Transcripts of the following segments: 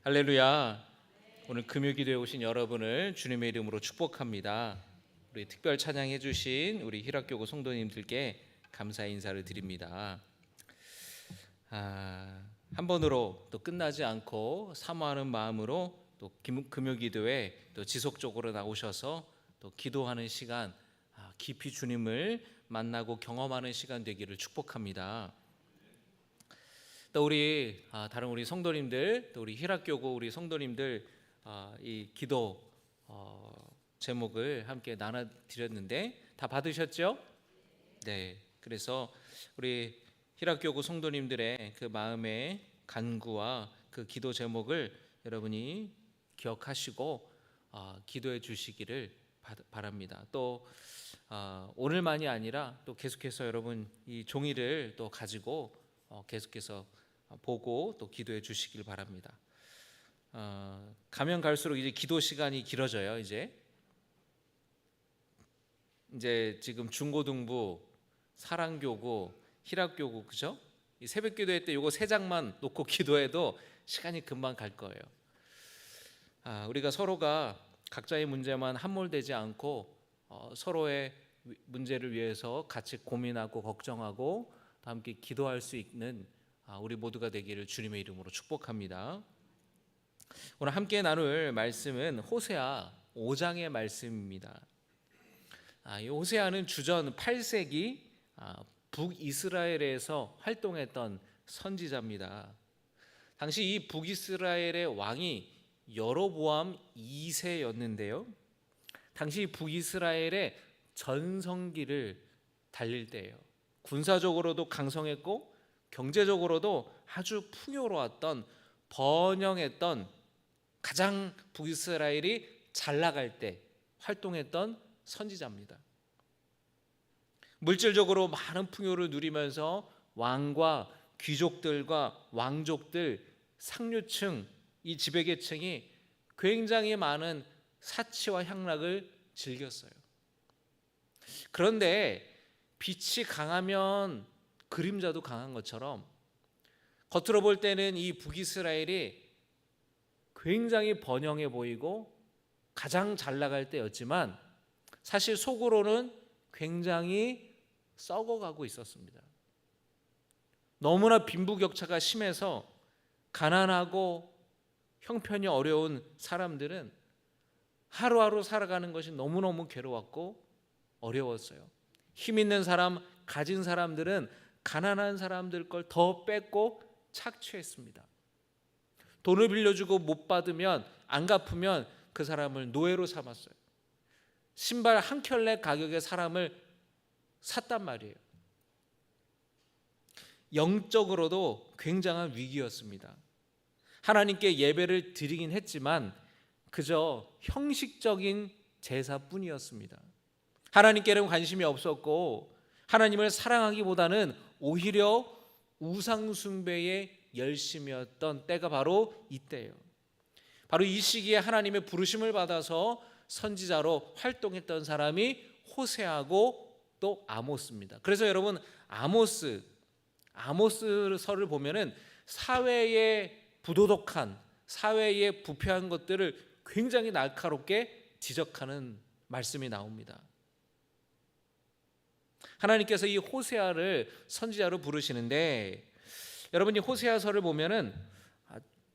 할렐루야. 오늘 금요기도에 오신 여러분을 주님의 이름으로 축복합니다. 우리 특별 찬양해 주신 우리 희락교구 성도님들께 감사 인사를 드립니다. 한 번으로 또 끝나지 않고 사모하는 마음으로 또 금요기도에 또 지속적으로 나오셔서 또 기도하는 시간, 깊이 주님을 만나고 경험하는 시간 되기를 축복합니다. 또 우리 다른 우리 성도님들, 또 우리 희락교구 우리 성도님들 이 기도 제목을 함께 나눠드렸는데 다 받으셨죠? 네. 그래서 우리 희락교구 성도님들의 그 마음의 간구와 그 기도 제목을 여러분이 기억하시고 기도해 주시기를 바랍니다. 또 오늘만이 아니라 또 계속해서 여러분 이 종이를 또 가지고 계속해서 보고 또 기도해 주시길 바랍니다. 가면 갈수록 이제 기도 시간이 길어져요. 이제 지금 중고등부, 사랑교구, 희락교구, 그죠? 이 새벽기도회 때 요거 3장만 놓고 기도해도 시간이 금방 갈 거예요. 우리가 서로가 각자의 문제만 함몰되지 않고 서로의 문제를 위해서 같이 고민하고 걱정하고 또 함께 기도할 수 있는 우리 모두가 되기를 주님의 이름으로 축복합니다. 오늘 함께 나눌 말씀은 호세아 5장의 말씀입니다. 이 호세아는 주전 8세기 북이스라엘에서 활동했던 선지자입니다. 당시 이 북이스라엘의 왕이 여로보암 2세였는데요. 당시 북이스라엘의 전성기를 달릴 때예요. 군사적으로도 강성했고 경제적으로도 아주 풍요로웠던, 번영했던, 가장 북이스라엘이 잘 나갈 때 활동했던 선지자입니다. 물질적으로 많은 풍요를 누리면서 왕과 귀족들과 왕족들, 상류층, 이 지배계층이 굉장히 많은 사치와 향락을 즐겼어요. 그런데 빛이 강하면 그림자도 강한 것처럼 겉으로 볼 때는 이 북이스라엘이 굉장히 번영해 보이고 가장 잘 나갈 때였지만 사실 속으로는 굉장히 썩어가고 있었습니다. 너무나 빈부격차가 심해서 가난하고 형편이 어려운 사람들은 하루하루 살아가는 것이 너무너무 괴로웠고 어려웠어요. 힘 있는 사람, 가진 사람들은 가난한 사람들 걸 더 뺏고 착취했습니다. 돈을 빌려주고 못 받으면, 안 갚으면 그 사람을 노예로 삼았어요. 신발 한 켤레 가격의 사람을 샀단 말이에요. 영적으로도 굉장한 위기였습니다. 하나님께 예배를 드리긴 했지만 그저 형식적인 제사뿐이었습니다. 하나님께는 관심이 없었고 하나님을 사랑하기보다는 오히려 우상숭배에 열심이었던 때가 바로 이때예요. 바로 이 시기에 하나님의 부르심을 받아서 선지자로 활동했던 사람이 호세아고 또 아모스입니다. 그래서 여러분 아모스서를 보면은 사회의 부도덕한, 사회의 부패한 것들을 굉장히 날카롭게 지적하는 말씀이 나옵니다. 하나님께서 이 호세아를 선지자로 부르시는데 여러분이 호세아서를 보면은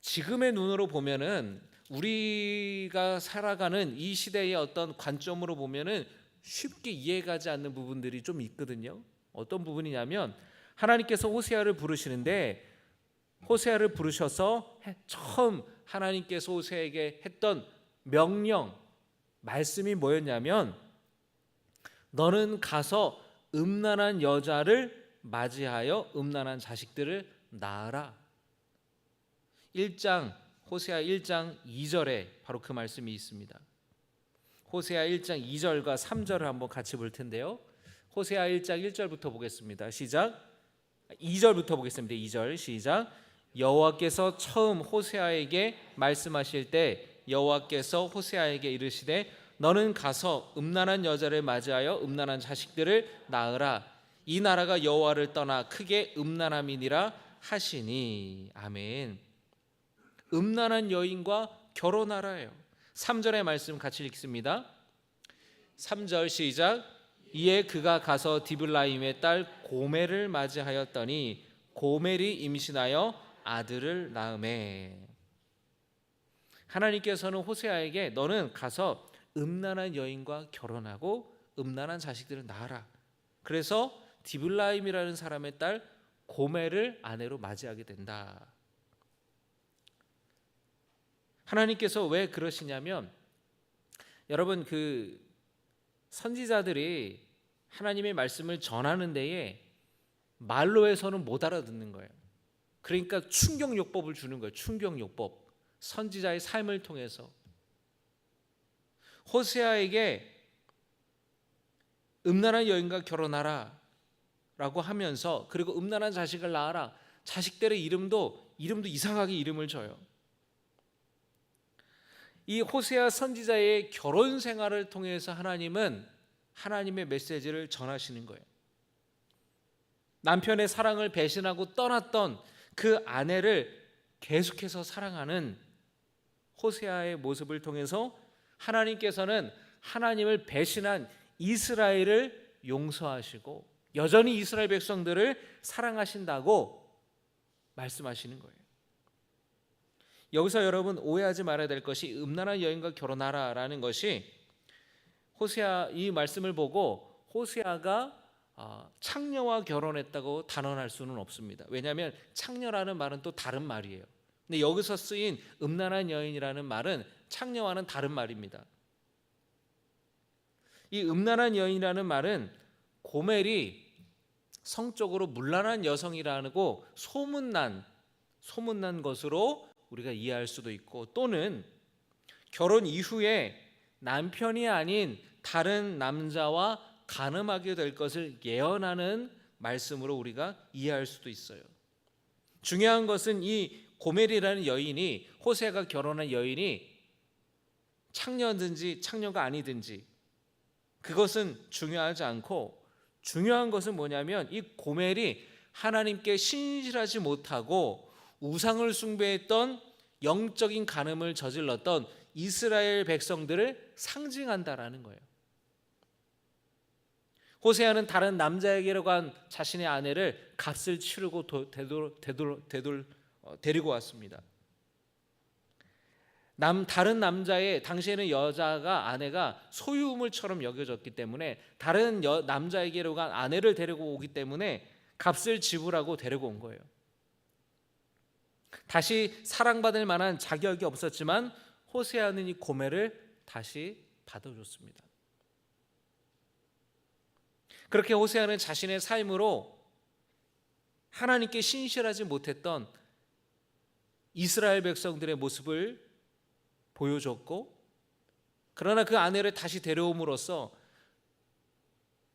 지금의 눈으로 보면은 우리가 살아가는 이 시대의 어떤 관점으로 보면은 쉽게 이해가지 않는 부분들이 좀 있거든요. 어떤 부분이냐면 하나님께서 호세아를 부르시는데 호세아를 부르셔서 처음 하나님께서 호세아에게 했던 명령, 말씀이 뭐였냐면 너는 가서 음란한 여자를 맞이하여 음란한 자식들을 낳아라. 호세아 1장 2절에 바로 그 말씀이 있습니다. 호세아 1장 2절과 3절을 한번 같이 볼 텐데요. 호세아 1장 1절부터 보겠습니다. 시작. 2절부터 보겠습니다. 2절 시작. 여호와께서 처음 호세아에게 말씀하실 때 여호와께서 호세아에게 이르시되 너는 가서 음란한 여자를 맞이하여 음란한 자식들을 낳으라. 이 나라가 여호와를 떠나 크게 음란함이니라 하시니. 아멘. 음란한 여인과 결혼하라예요. 3절의 말씀 같이 읽습니다. 3절 시작. 이에 그가 가서 디블라임의 딸 고멜을 맞이하였더니 고멜이 임신하여 아들을 낳으매. 하나님께서는 호세아에게 너는 가서 음란한 여인과 결혼하고 음란한 자식들을 낳아라. 그래서 디블라임이라는 사람의 딸 고멜을 아내로 맞이하게 된다. 하나님께서 왜 그러시냐면, 여러분 그 선지자들이 하나님의 말씀을 전하는 데에 말로 해서는 못 알아듣는 거예요. 그러니까 충격요법을 주는 거예요. 충격요법. 선지자의 삶을 통해서 호세아에게 음란한 여인과 결혼하라 라고 하면서, 그리고 음란한 자식을 낳아라. 자식들의 이름도 이상하게 이름을 줘요. 이 호세아 선지자의 결혼 생활을 통해서 하나님은 하나님의 메시지를 전하시는 거예요. 남편의 사랑을 배신하고 떠났던 그 아내를 계속해서 사랑하는 호세아의 모습을 통해서 하나님께서는 하나님을 배신한 이스라엘을 용서하시고 여전히 이스라엘 백성들을 사랑하신다고 말씀하시는 거예요. 여기서 여러분 오해하지 말아야 될 것이, 음란한 여인과 결혼하라라는 것이 호세아, 이 말씀을 보고 호세아가 창녀와 결혼했다고 단언할 수는 없습니다. 왜냐하면 창녀라는 말은 또 다른 말이에요. 근데 여기서 쓰인 음란한 여인이라는 말은 창녀와는 다른 말입니다. 이 음란한 여인이라는 말은 고멜이 성적으로 문란한 여성이라고 소문난 것으로 우리가 이해할 수도 있고, 또는 결혼 이후에 남편이 아닌 다른 남자와 간음하게 될 것을 예언하는 말씀으로 우리가 이해할 수도 있어요. 중요한 것은 이 고멜이라는 여인이, 호세아가 결혼한 여인이 창녀든지 창녀가 아니든지 그것은 중요하지 않고, 중요한 것은 뭐냐면 이 고멜이 하나님께 신실하지 못하고 우상을 숭배했던 영적인 간음을 저질렀던 이스라엘 백성들을 상징한다라는 거예요. 호세아는 다른 남자에게로 간 자신의 아내를 값을 치르고 데리고 왔습니다. 다른 남자의, 당시에는 아내가 소유물처럼 여겨졌기 때문에 다른 남자에게로 간 아내를 데리고 오기 때문에 값을 지불하고 데리고 온 거예요. 다시 사랑받을 만한 자격이 없었지만 호세아는 이 고멜을 다시 받아줬습니다. 그렇게 호세아는 자신의 삶으로 하나님께 신실하지 못했던 이스라엘 백성들의 모습을 보여줬고, 그러나 그 아내를 다시 데려옴으로써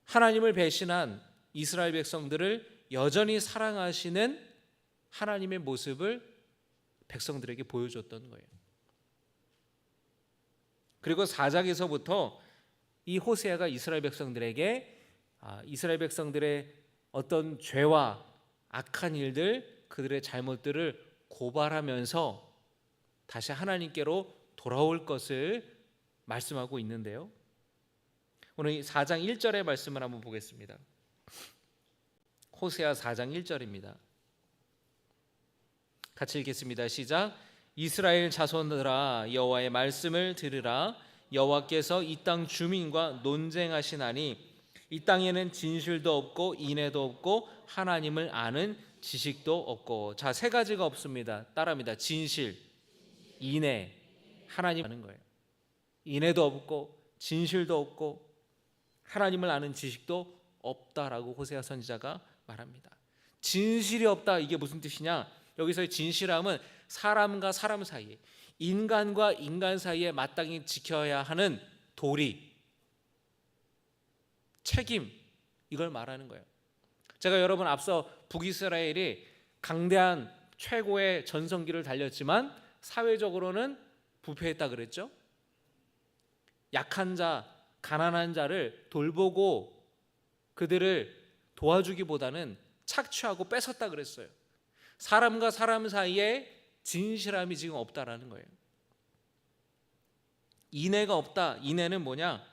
하나님을 배신한 이스라엘 백성들을 여전히 사랑하시는 하나님의 모습을 백성들에게 보여줬던 거예요. 그리고 4장에서부터 이 호세아가 이스라엘 백성들의 어떤 죄와 악한 일들, 그들의 잘못들을 고발하면서 다시 하나님께로 돌아올 것을 말씀하고 있는데요. 오늘 4장 1절의 말씀을 한번 보겠습니다. 호세아 4장 1절입니다. 같이 읽겠습니다. 시작. 이스라엘 자손들아, 여호와의 말씀을 들으라. 여호와께서 이 땅 주민과 논쟁하시나니 이 땅에는 진실도 없고 인애도 없고 하나님을 아는 지식도 없고. 자, 세 가지가 없습니다. 따라합니다. 진실, 인애, 하나님 아는 거예요. 인애도 없고 진실도 없고 하나님을 아는 지식도 없다라고 호세아 선지자가 말합니다. 진실이 없다, 이게 무슨 뜻이냐? 여기서의 진실함은 사람과 사람 사이에, 인간과 인간 사이에 마땅히 지켜야 하는 도리, 책임, 이걸 말하는 거예요. 제가 여러분 앞서 북이스라엘이 강대한 최고의 전성기를 달렸지만 사회적으로는 부패했다 그랬죠. 약한 자, 가난한 자를 돌보고 그들을 도와주기보다는 착취하고 뺏었다 그랬어요. 사람과 사람 사이에 진실함이 지금 없다라는 거예요. 인애가 없다. 인애는 뭐냐?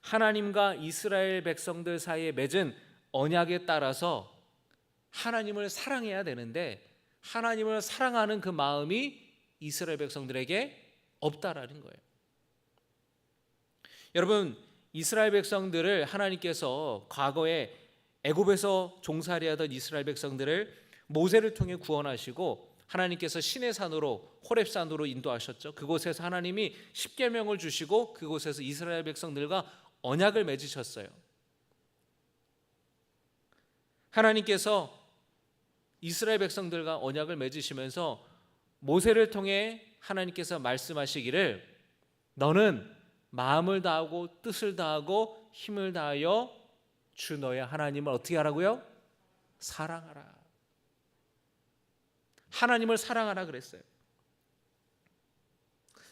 하나님과 이스라엘 백성들 사이에 맺은 언약에 따라서 하나님을 사랑해야 되는데 하나님을 사랑하는 그 마음이 이스라엘 백성들에게 없다라는 거예요. 여러분, 이스라엘 백성들을 하나님께서 과거에 애굽에서 종살이하던 이스라엘 백성들을 모세를 통해 구원하시고 하나님께서 시내 산으로 호렙산으로 인도하셨죠. 그곳에서 하나님이 십계명을 주시고 그곳에서 이스라엘 백성들과 언약을 맺으셨어요. 하나님께서 이스라엘 백성들과 언약을 맺으시면서 모세를 통해 하나님께서 말씀하시기를 너는 마음을 다하고 뜻을 다하고 힘을 다하여 주 너의 하나님을 어떻게 하라고요? 사랑하라. 하나님을 사랑하라 그랬어요.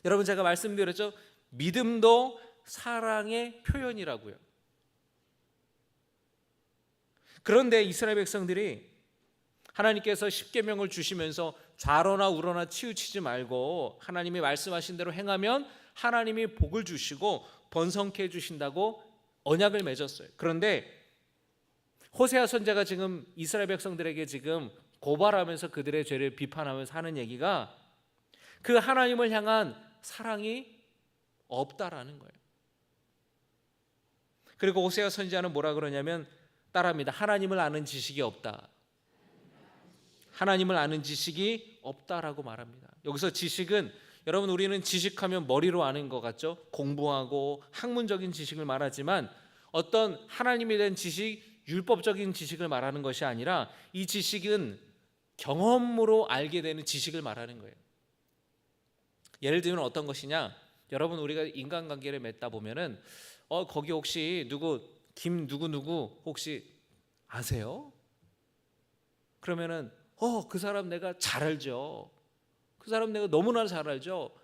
여러분, 제가 말씀드렸죠. 믿음도 사랑의 표현이라고요. 그런데 이스라엘 백성들이 하나님께서 십계명을 주시면서 좌로나 우로나 치우치지 말고 하나님이 말씀하신 대로 행하면 하나님이 복을 주시고 번성케 해주신다고 언약을 맺었어요. 그런데 호세아 선지자가 지금 이스라엘 백성들에게 지금 고발하면서 그들의 죄를 비판하면서 하는 얘기가 그 하나님을 향한 사랑이 없다라는 거예요. 그리고 호세아 선지자는 뭐라 그러냐면 따라합니다. 하나님을 아는 지식이 없다. 하나님을 아는 지식이 없다라고 말합니다. 여기서 지식은 여러분, 우리는 지식하면 머리로 아는 것 같죠? 공부하고 학문적인 지식을 말하지만 어떤 하나님에 대한 지식, 율법적인 지식을 말하는 것이 아니라 이 지식은 경험으로 알게 되는 지식을 말하는 거예요. 예를 들면 어떤 것이냐? 여러분, 우리가 인간관계를 맺다 보면은 거기 혹시 김 누구 혹시 아세요? 그러면은 그 사람 내가 잘 알죠. 그 사람 내가 너무나 잘 알죠.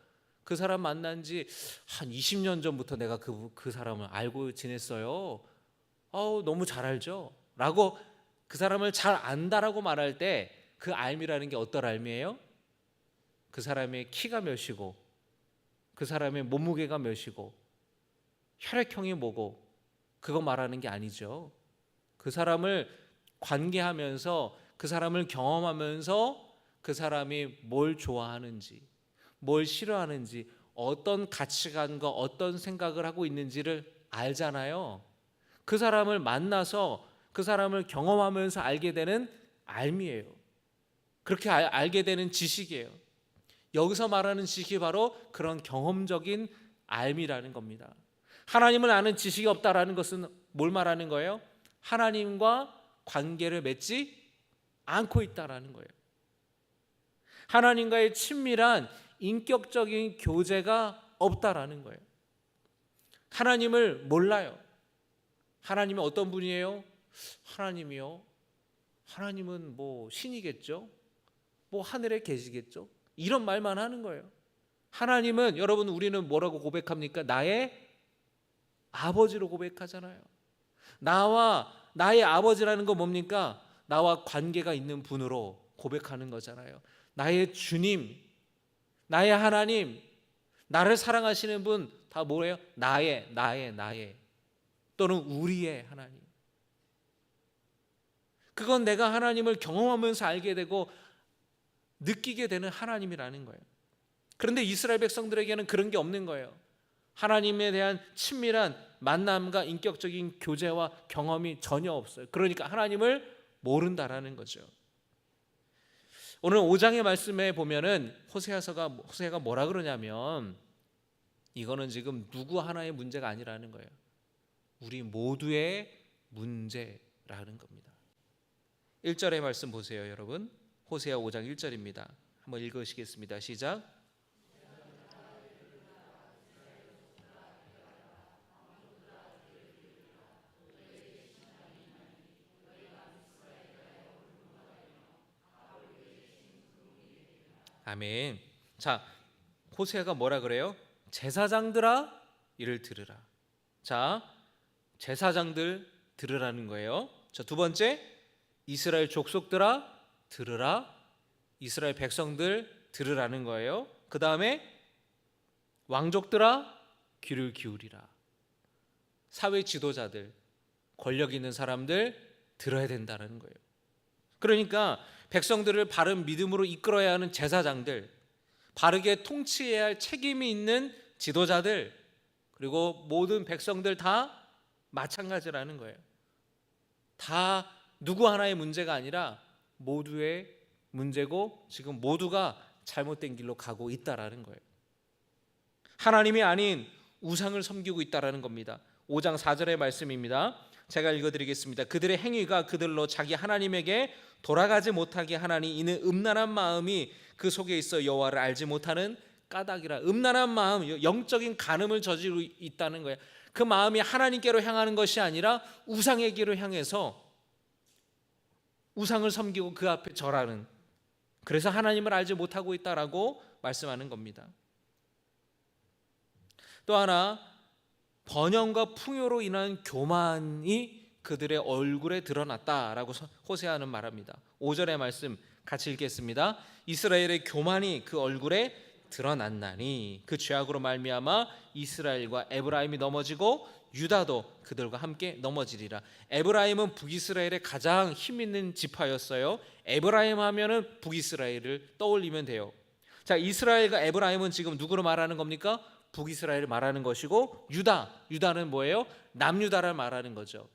그 사람 만난 지 한 20년 전부터 내가 그 사람을 알고 지냈어요. 너무 잘 알죠. 라고 그 사람을 잘 안다라고 말할 때 그 알미라는 게 어떤 알미예요? 그 사람의 키가 몇이고 그 사람의 몸무게가 몇이고 혈액형이 뭐고 그거 말하는 게 아니죠. 그 사람을 관계하면서 그 사람을 경험하면서 그 사람이 뭘 좋아하는지 뭘 싫어하는지 어떤 가치관과 어떤 생각을 하고 있는지를 알잖아요. 그 사람을 만나서 그 사람을 경험하면서 알게 되는 알미예요. 그렇게 알게 되는 지식이에요. 여기서 말하는 지식이 바로 그런 경험적인 알미라는 겁니다. 하나님을 아는 지식이 없다라는 것은 뭘 말하는 거예요? 하나님과 관계를 맺지 않고 있다라는 거예요. 하나님과의 친밀한 인격적인 교제가 없다라는 거예요. 하나님을 몰라요. 하나님은 어떤 분이에요? 하나님이요? 하나님은 뭐 신이겠죠? 뭐 하늘에 계시겠죠? 이런 말만 하는 거예요. 하나님은 여러분, 우리는 뭐라고 고백합니까? 나의 아버지로 고백하잖아요. 나와 나의 아버지라는 건 뭡니까? 나와 관계가 있는 분으로 고백하는 거잖아요. 나의 주님, 나의 하나님, 나를 사랑하시는 분 다 뭐예요? 나의 또는 우리의 하나님. 그건 내가 하나님을 경험하면서 알게 되고 느끼게 되는 하나님이라는 거예요. 그런데 이스라엘 백성들에게는 그런 게 없는 거예요. 하나님에 대한 친밀한 만남과 인격적인 교제와 경험이 전혀 없어요. 그러니까 하나님을 모른다라는 거죠. 오늘 5장의 말씀에 보면은 호세아가 뭐라 그러냐면 이거는 지금 누구 하나의 문제가 아니라는 거예요. 우리 모두의 문제라는 겁니다. 1절의 말씀 보세요, 여러분. 호세아 5장 1절입니다. 한번 읽으시겠습니다. 시작. 아멘. 자, 호세아가 뭐라 그래요? 제사장들아 이를 들으라. 자, 제사장들 들으라는 거예요. 자, 두 번째, 이스라엘 족속들아 들으라. 이스라엘 백성들 들으라는 거예요. 그 다음에 왕족들아 귀를 기울이라. 사회 지도자들, 권력 있는 사람들 들어야 된다는 거예요. 그러니까 백성들을 바른 믿음으로 이끌어야 하는 제사장들, 바르게 통치해야 할 책임이 있는 지도자들, 그리고 모든 백성들 다 마찬가지라는 거예요. 다 누구 하나의 문제가 아니라 모두의 문제고 지금 모두가 잘못된 길로 가고 있다라는 거예요. 하나님이 아닌 우상을 섬기고 있다라는 겁니다. 5장 4절의 말씀입니다. 제가 읽어드리겠습니다. 그들의 행위가 그들로 자기 하나님에게 돌아가지 못하게 하나니 이는 음란한 마음이 그 속에 있어 여호와를 알지 못하는 까닭이라. 음란한 마음, 영적인 간음을 저지르고 있다는 거예요. 그 마음이 하나님께로 향하는 것이 아니라 우상에게로 향해서 우상을 섬기고 그 앞에 절하는, 그래서 하나님을 알지 못하고 있다라고 말씀하는 겁니다. 또 하나, 번영과 풍요로 인한 교만이 그들의 얼굴에 드러났다라고 호세아는 말합니다. 5절의 말씀 같이 읽겠습니다. 이스라엘의 교만이 그 얼굴에 드러났나니 그 죄악으로 말미암아 이스라엘과 에브라임이 넘어지고 유다도 그들과 함께 넘어지리라. 에브라임은 북이스라엘의 가장 힘 있는 지파였어요. 에브라임 하면은 북이스라엘을 떠올리면 돼요. 자, 이스라엘과 에브라임은 지금 누구로 말하는 겁니까? 북이스라엘을 말하는 것이고, 유다는 뭐예요? 남유다를 말하는 거죠.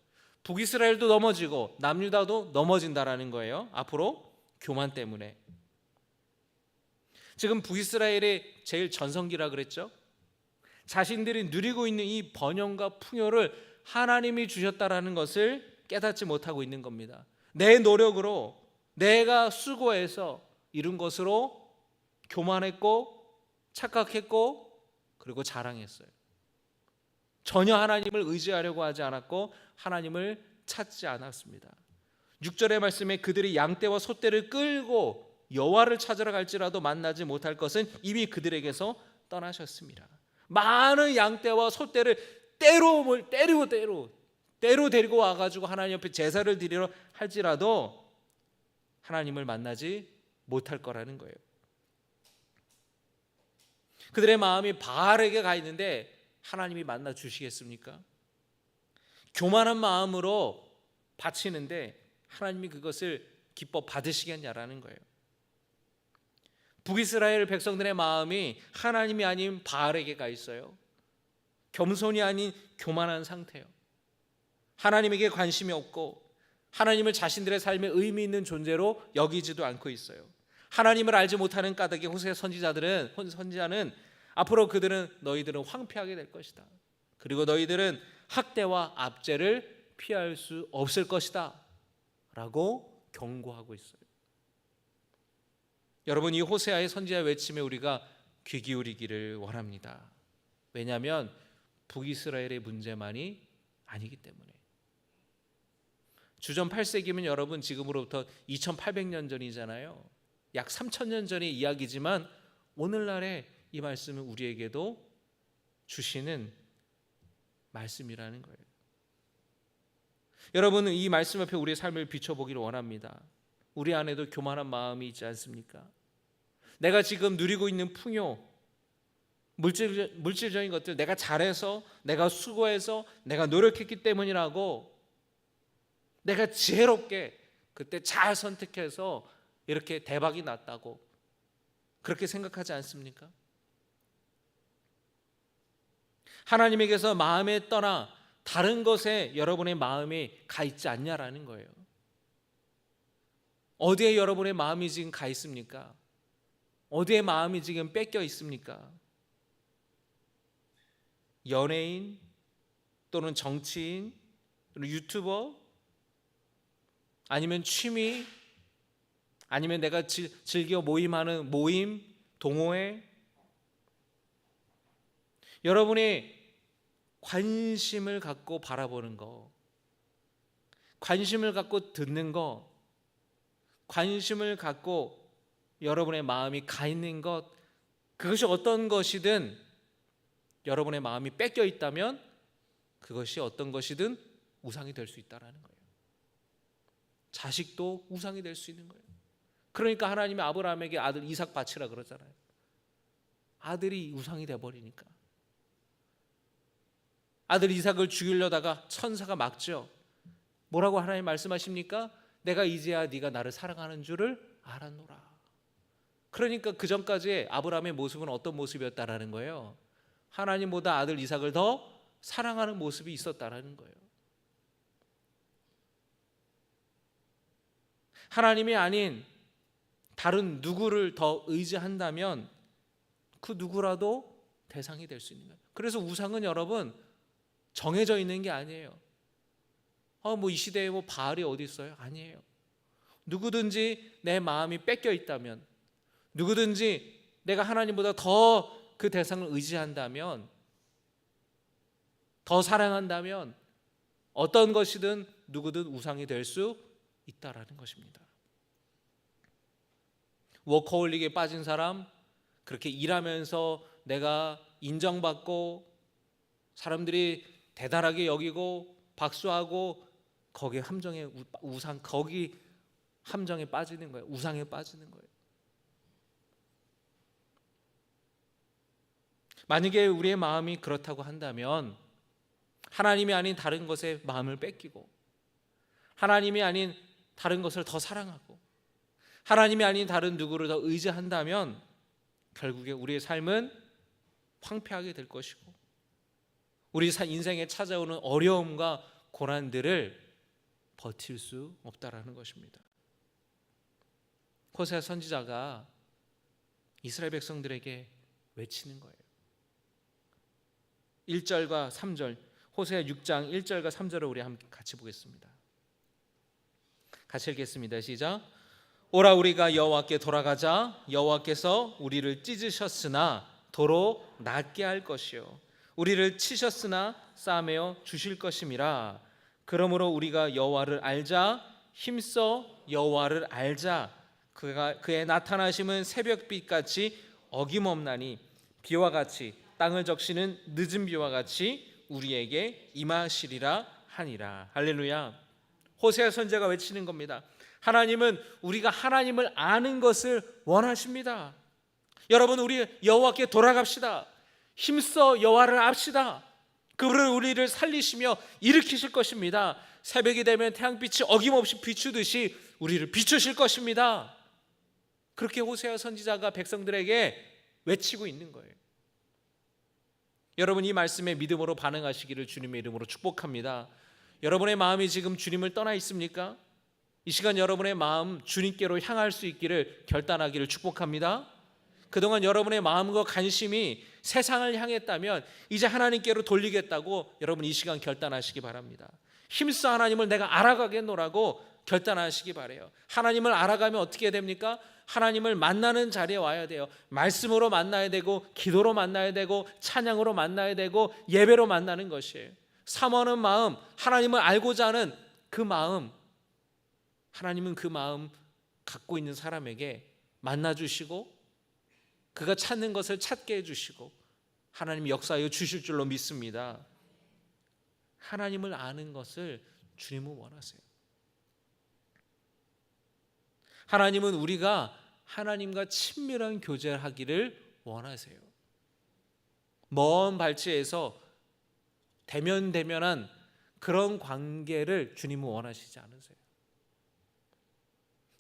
북이스라엘도 넘어지고 남유다도 넘어진다라는 거예요. 앞으로 교만 때문에. 지금 북이스라엘의 제일 전성기라 그랬죠. 자신들이 누리고 있는 이 번영과 풍요를 하나님이 주셨다라는 것을 깨닫지 못하고 있는 겁니다. 내 노력으로, 내가 수고해서 이룬 것으로 교만했고 착각했고 그리고 자랑했어요. 전혀 하나님을 의지하려고 하지 않았고 하나님을 찾지 않았습니다. 6절의 말씀에 그들이 양떼와 소떼를 끌고 여호와를 찾으러 갈지라도 만나지 못할 것은 이미 그들에게서 떠나셨습니다. 많은 양떼와 소떼를 때로 데리고 와가지고 하나님 옆에 제사를 드리러 할지라도 하나님을 만나지 못할 거라는 거예요. 그들의 마음이 바알에게 가 있는데 하나님이 만나 주시겠습니까? 교만한 마음으로 바치는데 하나님이 그것을 기뻐 받으시겠냐라는 거예요. 북이스라엘 백성들의 마음이 하나님이 아닌 바알에게 가 있어요. 겸손이 아닌 교만한 상태예요. 하나님에게 관심이 없고 하나님을 자신들의 삶에 의미 있는 존재로 여기지도 않고 있어요. 하나님을 알지 못하는 까닭에 호세 선지자는 앞으로 너희들은 황폐하게 될 것이다. 그리고 너희들은 학대와 압제를 피할 수 없을 것이다 라고 경고하고 있어요. 여러분, 이 호세아의 선지자 외침에 우리가 귀 기울이기를 원합니다. 왜냐하면 북이스라엘의 문제만이 아니기 때문에. 주전 8세기면 여러분 지금으로부터 2800년 전이잖아요. 약 3000년 전의 이야기지만 오늘날의 이 말씀은 우리에게도 주시는 말씀이라는 거예요. 여러분은 이 말씀 앞에 우리의 삶을 비춰보기를 원합니다. 우리 안에도 교만한 마음이 있지 않습니까? 내가 지금 누리고 있는 풍요, 물질적인 것들, 내가 잘해서, 내가 수고해서, 내가 노력했기 때문이라고, 내가 지혜롭게 그때 잘 선택해서 이렇게 대박이 났다고 그렇게 생각하지 않습니까? 하나님에게서 마음에 떠나 다른 것에 여러분의 마음이 가 있지 않냐라는 거예요. 어디에 여러분의 마음이 지금 가 있습니까? 어디에 마음이 지금 뺏겨 있습니까? 연예인 또는 정치인 또는 유튜버, 아니면 취미, 아니면 내가 즐겨 모임하는 모임, 동호회, 여러분이 관심을 갖고 바라보는 거, 관심을 갖고 듣는 거, 관심을 갖고 여러분의 마음이 가 있는 것, 그것이 어떤 것이든 여러분의 마음이 뺏겨 있다면 그것이 어떤 것이든 우상이 될 수 있다는 거예요. 자식도 우상이 될 수 있는 거예요. 그러니까 하나님이 아브라함에게 아들 이삭 바치라 그러잖아요. 아들이 우상이 돼버리니까. 아들 이삭을 죽이려다가 천사가 막죠. 뭐라고 하나님 말씀하십니까? 내가 이제야 네가 나를 사랑하는 줄을 알았노라. 그러니까 그 전까지의 아브라함의 모습은 어떤 모습이었다라는 거예요? 하나님보다 아들 이삭을 더 사랑하는 모습이 있었다라는 거예요. 하나님이 아닌 다른 누구를 더 의지한다면 그 누구라도 대상이 될 수 있는 거예요. 그래서 우상은 여러분 정해져 있는 게 아니에요. 이 시대에 바알이 어디 있어요? 아니에요. 누구든지 내 마음이 뺏겨 있다면, 누구든지 내가 하나님보다 더 그 대상을 의지한다면, 더 사랑한다면 어떤 것이든 누구든 우상이 될 수 있다라는 것입니다. 워커홀릭에 빠진 사람, 그렇게 일하면서 내가 인정받고 사람들이 대단하게 여기고 박수하고 거기에 함정에 우상, 거기 함정에 빠지는 거예요. 우상에 빠지는 거예요. 만약에 우리의 마음이 그렇다고 한다면 하나님이 아닌 다른 것에 마음을 뺏기고 하나님이 아닌 다른 것을 더 사랑하고 하나님이 아닌 다른 누구를 더 의지한다면 결국에 우리의 삶은 황폐하게 될 것이고 우리 인생에 찾아오는 어려움과 고난들을 버틸 수 없다라는 것입니다. 호세아 선지자가 이스라엘 백성들에게 외치는 거예요. 1절과 3절, 호세아 6장 1절과 3절을 우리 함께 같이 보겠습니다. 같이 읽겠습니다. 시작. 오라 우리가 여호와께 돌아가자. 여호와께서 우리를 찢으셨으나 도로 낫게 할 것이요 우리를 치셨으나 싸매어 주실 것임이라. 그러므로 우리가 여호와를 알자. 힘써 여호와를 알자. 그의 나타나심은 새벽빛같이 어김없나니 비와 같이 땅을 적시는 늦은 비와 같이 우리에게 임하시리라 하니라. 할렐루야. 호세아 선지자가 외치는 겁니다. 하나님은 우리가 하나님을 아는 것을 원하십니다. 여러분, 우리 여호와께 돌아갑시다. 힘써 여호와를 압시다. 그분은 우리를 살리시며 일으키실 것입니다. 새벽이 되면 태양빛이 어김없이 비추듯이 우리를 비추실 것입니다. 그렇게 호세아 선지자가 백성들에게 외치고 있는 거예요. 여러분, 이 말씀에 믿음으로 반응하시기를 주님의 이름으로 축복합니다. 여러분의 마음이 지금 주님을 떠나 있습니까? 이 시간 여러분의 마음 주님께로 향할 수 있기를 결단하기를 축복합니다. 그동안 여러분의 마음과 관심이 세상을 향했다면 이제 하나님께로 돌리겠다고 여러분 이 시간 결단하시기 바랍니다. 힘써 하나님을 내가 알아가겠노라고 결단하시기 바라요. 하나님을 알아가면 어떻게 됩니까? 하나님을 만나는 자리에 와야 돼요. 말씀으로 만나야 되고 기도로 만나야 되고 찬양으로 만나야 되고 예배로 만나는 것이에요. 사모하는 마음, 하나님을 알고자 하는 그 마음, 하나님은 그 마음 갖고 있는 사람에게 만나주시고 그가 찾는 것을 찾게 해주시고 하나님이 역사하여 주실 줄로 믿습니다. 하나님을 아는 것을 주님은 원하세요. 하나님은 우리가 하나님과 친밀한 교제를 하기를 원하세요. 먼 발치에서 대면대면한 그런 관계를 주님은 원하시지 않으세요.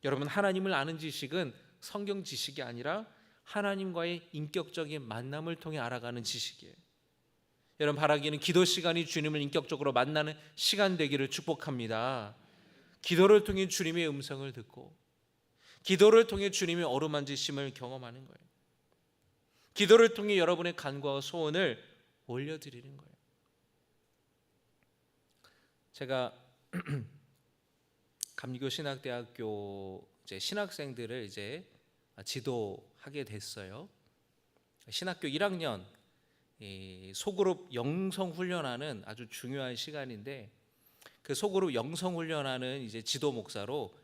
여러분, 하나님을 아는 지식은 성경 지식이 아니라 하나님과의 인격적인 만남을 통해 알아가는 지식이에요. 여러분, 바라기는 기도 시간이 주님을 인격적으로 만나는 시간 되기를 축복합니다. 기도를 통해 주님의 음성을 듣고 기도를 통해 주님의 어루만지심을 경험하는 거예요. 기도를 통해 여러분의 간구와 소원을 올려드리는 거예요. 제가 감리교 신학대학교 신학생들을 지도하게 됐어요. 신학교 1학년 소그룹 영성훈련하는 아주 중요한 시간인데 그 소그룹 영성훈련하는 지도 목사로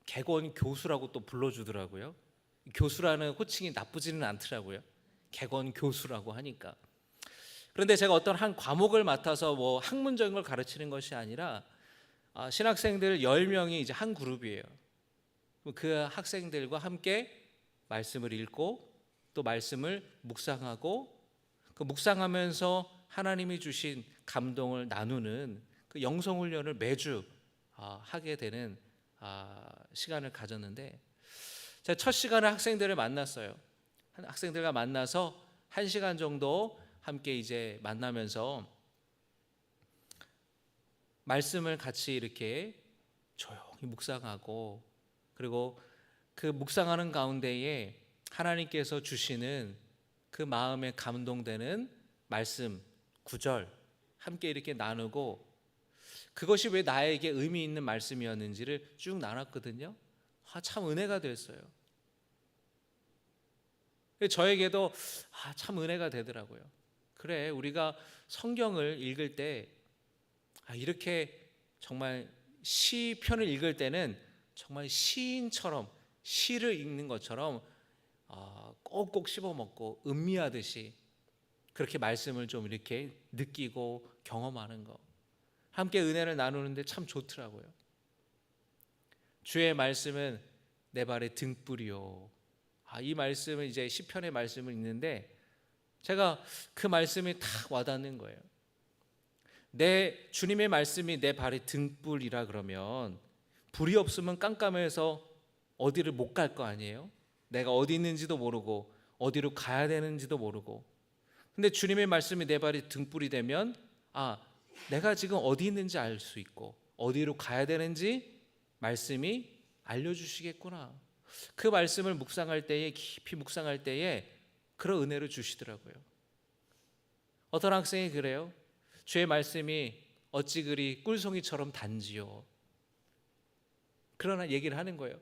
객원 교수라고 또 불러주더라고요. 교수라는 호칭이 나쁘지는 않더라고요. 객원 교수라고 하니까. 그런데 제가 어떤 한 과목을 맡아서 학문적인 걸 가르치는 것이 아니라 신학생들 10명이 한 그룹이에요. 그 학생들과 함께 말씀을 읽고 또 말씀을 묵상하고 그 묵상하면서 하나님이 주신 감동을 나누는 그 영성 훈련을 매주 하게 되는 시간을 가졌는데, 제가 첫 시간에 학생들을 만났어요. 학생들과 만나서 1시간 정도 함께 이제 만나면서 말씀을 같이 이렇게 조용히 묵상하고, 그리고 그 묵상하는 가운데에 하나님께서 주시는 그 마음에 감동되는 말씀, 구절 함께 이렇게 나누고, 그것이 왜 나에게 의미 있는 말씀이었는지를 쭉 나눴거든요. 참 은혜가 됐어요. 저에게도 참 은혜가 되더라고요. 그래, 우리가 성경을 읽을 때 이렇게 정말 시편을 읽을 때는 정말 시인처럼 시를 읽는 것처럼 꼭꼭 씹어먹고 음미하듯이 그렇게 말씀을 좀 이렇게 느끼고 경험하는 거, 함께 은혜를 나누는데 참 좋더라고요. 주의 말씀은 내 발의 등불이요. 이 말씀은 이제 시편의 말씀을 읽는데 제가 그 말씀이 딱 와닿는 거예요. 내 주님의 말씀이 내 발의 등불이라 그러면 불이 없으면 깜깜해서 어디를 못 갈 거 아니에요? 내가 어디 있는지도 모르고 어디로 가야 되는지도 모르고. 근데 주님의 말씀이 내 발의 등불이 되면 내가 지금 어디 있는지 알 수 있고 어디로 가야 되는지 말씀이 알려주시겠구나. 그 말씀을 묵상할 때에, 깊이 묵상할 때에 그런 은혜를 주시더라고요. 어떤 학생이 그래요. 주의 말씀이 어찌 그리 꿀송이처럼 단지요. 그러나 얘기를 하는 거예요.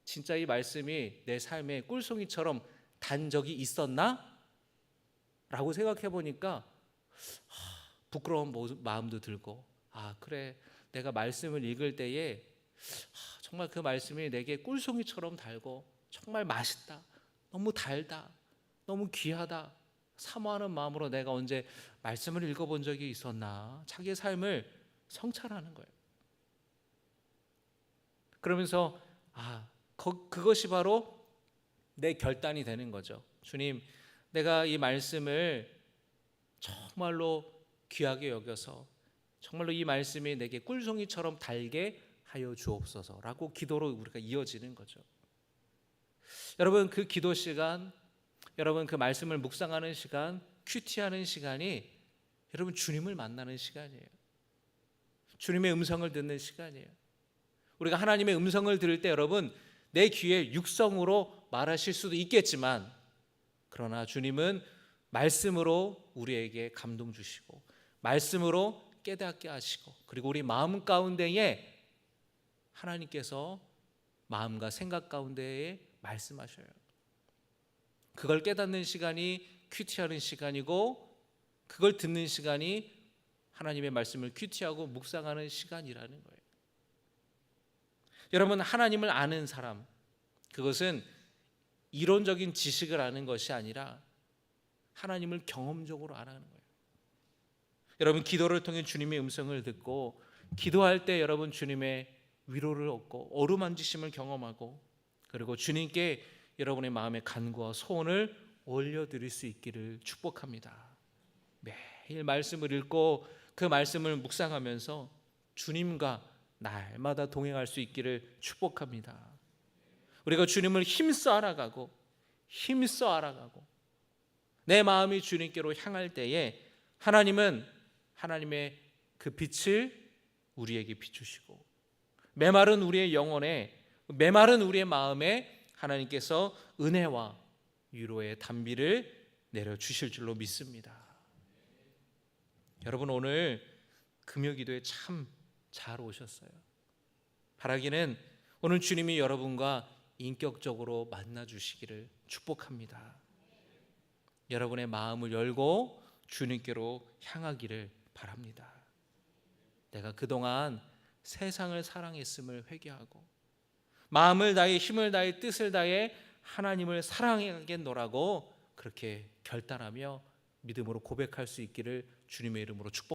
진짜 이 말씀이 내 삶에 꿀송이처럼 단 적이 있었나? 라고 생각해 보니까 부끄러운 마음도 들고, 그래, 내가 말씀을 읽을 때에 정말 그 말씀이 내게 꿀송이처럼 달고 정말 맛있다, 너무 달다, 너무 귀하다, 사모하는 마음으로 내가 언제 말씀을 읽어본 적이 있었나. 자기의 삶을 성찰하는 거예요. 그러면서 그것이 바로 내 결단이 되는 거죠. 주님, 내가 이 말씀을 정말로 귀하게 여겨서 정말로 이 말씀이 내게 꿀송이처럼 달게 하여 주옵소서라고 기도로 우리가 이어지는 거죠. 여러분, 그 기도 시간, 여러분 그 말씀을 묵상하는 시간, 큐티하는 시간이 여러분 주님을 만나는 시간이에요. 주님의 음성을 듣는 시간이에요. 우리가 하나님의 음성을 들을 때 여러분 내 귀에 육성으로 말하실 수도 있겠지만, 그러나 주님은 말씀으로 우리에게 감동 주시고 말씀으로 깨닫게 하시고, 그리고 우리 마음 가운데에 하나님께서 마음과 생각 가운데에 말씀하셔요. 그걸 깨닫는 시간이 큐티하는 시간이고, 그걸 듣는 시간이 하나님의 말씀을 큐티하고 묵상하는 시간이라는 거예요. 여러분, 하나님을 아는 사람, 그것은 이론적인 지식을 아는 것이 아니라 하나님을 경험적으로 알아가는 거예요. 여러분, 기도를 통해 주님의 음성을 듣고 기도할 때 여러분 주님의 위로를 얻고 어루만지심을 경험하고, 그리고 주님께 여러분의 마음의 간구와 소원을 올려드릴 수 있기를 축복합니다. 매일 말씀을 읽고 그 말씀을 묵상하면서 주님과 날마다 동행할 수 있기를 축복합니다. 우리가 주님을 힘써 알아가고 내 마음이 주님께로 향할 때에 하나님은 하나님의 그 빛을 우리에게 비추시고 메마른 우리의 영혼에, 메마른 우리의 마음에 하나님께서 은혜와 위로의 단비를 내려주실 줄로 믿습니다. 여러분, 오늘 금요기도에 참 잘 오셨어요. 바라기는 오늘 주님이 여러분과 인격적으로 만나 주시기를 축복합니다. 여러분의 마음을 열고 주님께로 향하기를 바랍니다. 내가 그동안 세상을 사랑했음을 회개하고 마음을 다해 힘을 다해 뜻을 다해 하나님을 사랑하겠노라고 그렇게 결단하며 믿음으로 고백할 수 있기를 주님의 이름으로 축복합니다.